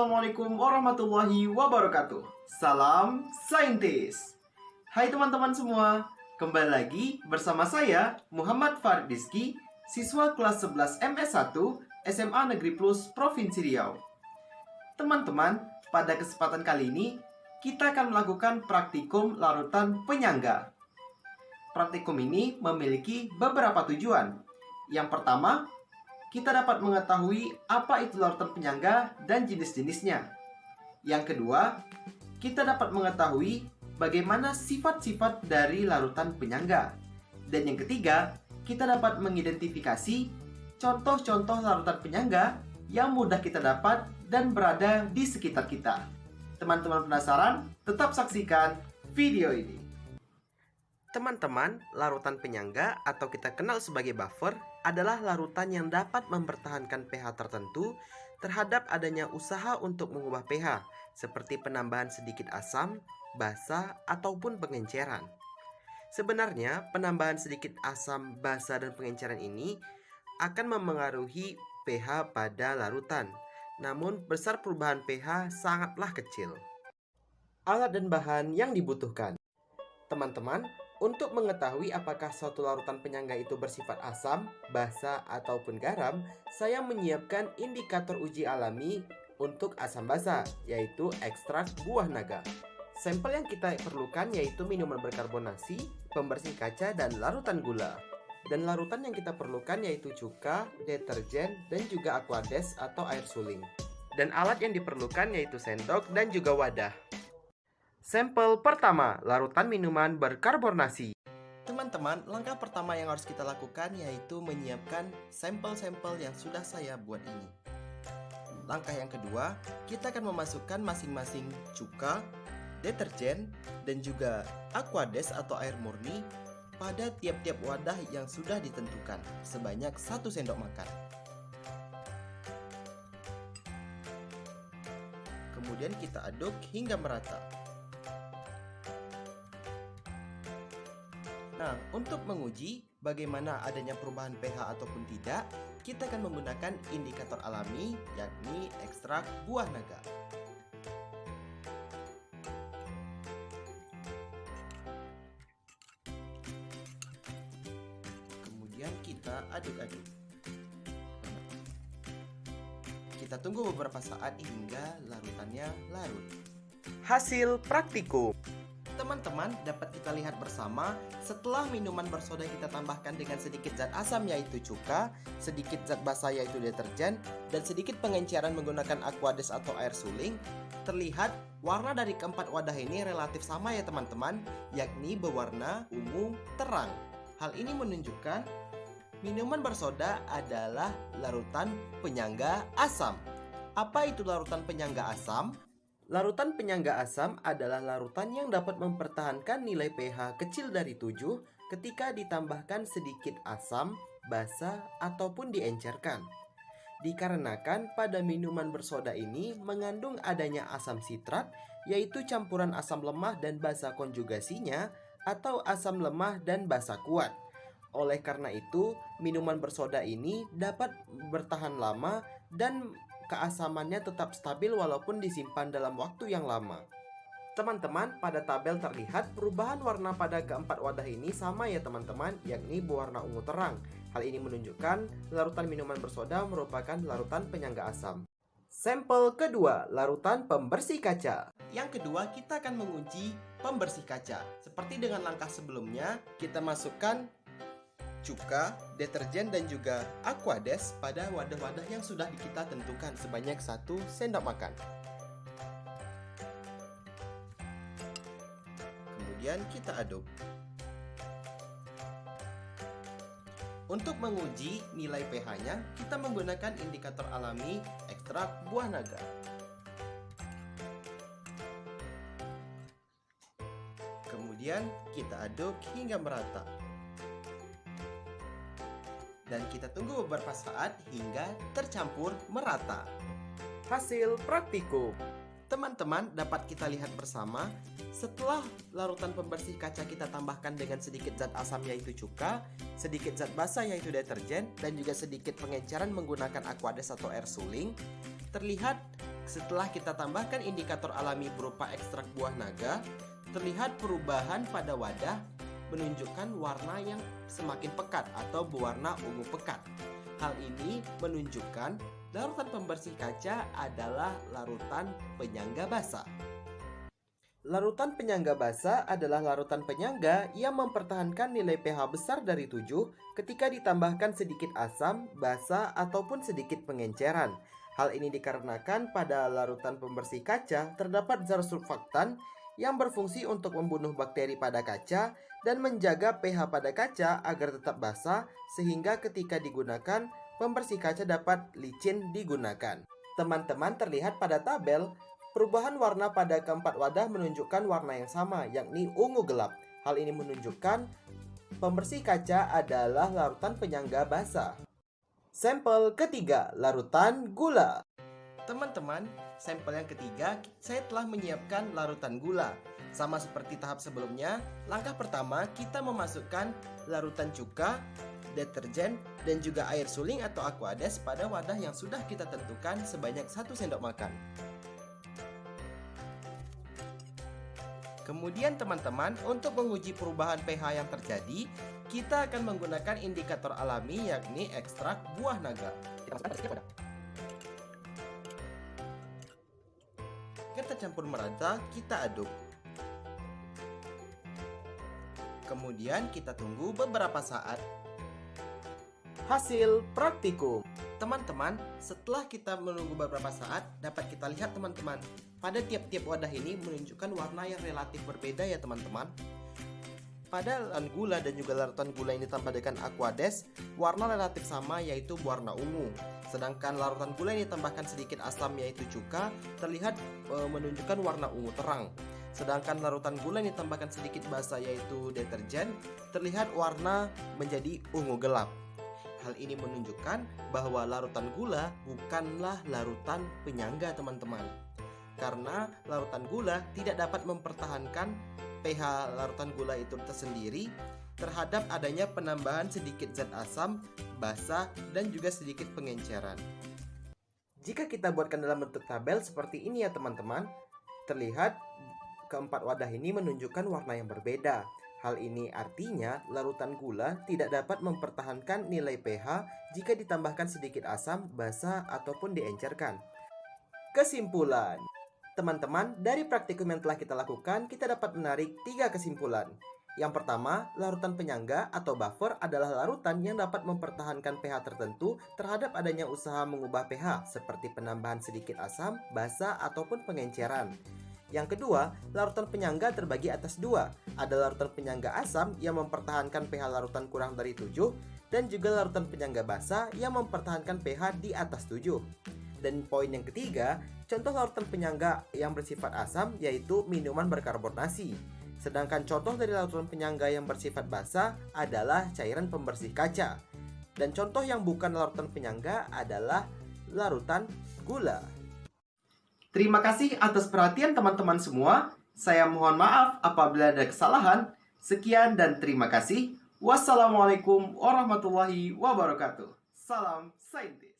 Assalamualaikum warahmatullahi wabarakatuh. Salam saintis. Hai teman-teman semua, kembali lagi bersama saya Muhammad Farid Rizky, siswa kelas 11 MS1 SMA Negeri Plus Provinsi Riau. Teman-teman, pada kesempatan kali ini kita akan melakukan praktikum larutan penyangga. Praktikum ini memiliki beberapa tujuan. Yang pertama, kita dapat mengetahui apa itu larutan penyangga dan jenis-jenisnya. Yang kedua, kita dapat mengetahui bagaimana sifat-sifat dari larutan penyangga. Dan yang ketiga, kita dapat mengidentifikasi contoh-contoh larutan penyangga yang mudah kita dapat dan berada di sekitar kita. Teman-teman penasaran? Tetap saksikan video ini. Teman-teman, larutan penyangga atau kita kenal sebagai buffer adalah larutan yang dapat mempertahankan pH tertentu terhadap adanya usaha untuk mengubah pH, seperti penambahan sedikit asam, basa, ataupun pengenceran. Sebenarnya, penambahan sedikit asam, basa, dan pengenceran ini akan memengaruhi pH pada larutan. Namun, besar perubahan pH sangatlah kecil. Alat dan bahan yang dibutuhkan. Teman-teman, untuk mengetahui apakah suatu larutan penyangga itu bersifat asam, basa, ataupun garam, saya menyiapkan indikator uji alami untuk asam basa, yaitu ekstrak buah naga. Sampel yang kita perlukan yaitu minuman berkarbonasi, pembersih kaca, dan larutan gula. Dan larutan yang kita perlukan yaitu cuka, deterjen, dan juga aquades atau air suling. Dan alat yang diperlukan yaitu sendok dan juga wadah. Sampel pertama, larutan minuman berkarbonasi. Teman-teman, langkah pertama yang harus kita lakukan yaitu menyiapkan sampel-sampel yang sudah saya buat ini. Langkah yang kedua, kita akan memasukkan masing-masing cuka, deterjen, dan juga aquades atau air murni pada tiap-tiap wadah yang sudah ditentukan sebanyak 1 sendok makan. Kemudian kita aduk hingga merata. Nah, untuk menguji bagaimana adanya perubahan pH ataupun tidak, kita akan menggunakan indikator alami, yakni ekstrak buah naga. Kemudian kita aduk-aduk. Kita tunggu beberapa saat hingga larutannya larut. Hasil praktikum. Teman-teman, dapat kita lihat bersama setelah minuman bersoda kita tambahkan dengan sedikit zat asam yaitu cuka, sedikit zat basa yaitu deterjen, dan sedikit pengenceran menggunakan aquades atau air suling, terlihat warna dari keempat wadah ini relatif sama ya teman-teman, yakni berwarna ungu terang. Hal ini menunjukkan minuman bersoda adalah larutan penyangga asam. Apa itu larutan penyangga asam? Larutan penyangga asam adalah larutan yang dapat mempertahankan nilai pH kecil dari 7 ketika ditambahkan sedikit asam, basa, ataupun diencerkan. Dikarenakan pada minuman bersoda ini mengandung adanya asam sitrat, yaitu campuran asam lemah dan basa konjugasinya, atau asam lemah dan basa kuat. Oleh karena itu, minuman bersoda ini dapat bertahan lama dan keasamannya tetap stabil walaupun disimpan dalam waktu yang lama. Teman-teman, pada tabel terlihat perubahan warna pada keempat wadah ini sama ya teman-teman, yakni berwarna ungu terang. Hal ini menunjukkan larutan minuman bersoda merupakan larutan penyangga asam. Sampel kedua, larutan pembersih kaca. Yang kedua, kita akan menguji pembersih kaca. Seperti dengan langkah sebelumnya, kita masukkan cuka, deterjen, dan juga aquades pada wadah-wadah yang sudah kita tentukan sebanyak 1 sendok makan. Kemudian kita aduk. Untuk menguji nilai pH-nya, kita menggunakan indikator alami ekstrak buah naga. Kemudian kita aduk hingga merata. Dan kita tunggu beberapa saat hingga tercampur merata. Hasil praktikum. Teman-teman, dapat kita lihat bersama setelah larutan pembersih kaca kita tambahkan dengan sedikit zat asam yaitu cuka, sedikit zat basa yaitu deterjen, dan juga sedikit pengenceran menggunakan aquades atau air suling, terlihat Setelah kita tambahkan indikator alami berupa ekstrak buah naga, terlihat perubahan pada wadah menunjukkan warna yang semakin pekat atau berwarna ungu pekat. Hal ini menunjukkan larutan pembersih kaca adalah larutan penyangga basa. Larutan penyangga basa adalah larutan penyangga yang mempertahankan nilai pH besar dari 7 ketika ditambahkan sedikit asam, basa, ataupun sedikit pengenceran. Hal ini dikarenakan pada larutan pembersih kaca terdapat zat surfaktan yang berfungsi untuk membunuh bakteri pada kaca dan menjaga pH pada kaca agar tetap basah sehingga ketika digunakan, pembersih kaca dapat licin digunakan. Teman-teman terlihat pada tabel, perubahan warna pada keempat wadah menunjukkan warna yang sama, yakni ungu gelap. Hal ini menunjukkan pembersih kaca adalah larutan penyangga basa. Sampel ketiga, larutan gula. Teman-teman, sampel yang ketiga, saya telah menyiapkan larutan gula. Sama seperti tahap sebelumnya, langkah pertama kita memasukkan larutan cuka, deterjen, dan juga air suling atau Aquades pada wadah yang sudah kita tentukan sebanyak 1 sendok makan. Kemudian teman-teman, untuk menguji perubahan pH yang terjadi, kita akan menggunakan indikator alami yakni ekstrak buah naga. Kita campur merata, kita aduk. Kemudian kita tunggu beberapa saat. Hasil praktikum. Teman-teman, setelah kita menunggu beberapa saat, dapat kita lihat teman-teman, pada tiap-tiap wadah ini menunjukkan warna yang relatif berbeda ya teman-teman. Pada larutan gula dan juga larutan gula yang ditambah dengan Aquades, warna relatif sama yaitu warna ungu. Sedangkan larutan gula yang ditambahkan sedikit asam yaitu cuka, terlihat menunjukkan warna ungu terang. Sedangkan larutan gula yang ditambahkan sedikit basa yaitu deterjen, terlihat warna menjadi ungu gelap. Hal ini menunjukkan bahwa larutan gula bukanlah larutan penyangga teman-teman. Karena larutan gula tidak dapat mempertahankan pH larutan gula itu tersendiri terhadap adanya penambahan sedikit zat asam, basa, dan juga sedikit pengenceran. Jika kita buatkan dalam bentuk tabel seperti ini ya teman-teman, terlihat keempat wadah ini menunjukkan warna yang berbeda. Hal ini artinya larutan gula tidak dapat mempertahankan nilai pH jika ditambahkan sedikit asam, basa, ataupun diencerkan. Kesimpulan. Teman-teman, dari praktikum yang telah kita lakukan, kita dapat menarik 3 kesimpulan. Yang pertama, larutan penyangga atau buffer adalah larutan yang dapat mempertahankan pH tertentu terhadap adanya usaha mengubah pH, seperti penambahan sedikit asam, basa, ataupun pengenceran. Yang kedua, larutan penyangga terbagi atas 2. Ada larutan penyangga asam yang mempertahankan pH larutan kurang dari 7, dan juga larutan penyangga basa yang mempertahankan pH di atas 7. Dan poin yang ketiga, contoh larutan penyangga yang bersifat asam yaitu minuman berkarbonasi. Sedangkan contoh dari larutan penyangga yang bersifat basa adalah cairan pembersih kaca. Dan contoh yang bukan larutan penyangga adalah larutan gula. Terima kasih atas perhatian teman-teman semua. Saya mohon maaf apabila ada kesalahan. Sekian dan terima kasih. Wassalamualaikum warahmatullahi wabarakatuh. Salam saintis.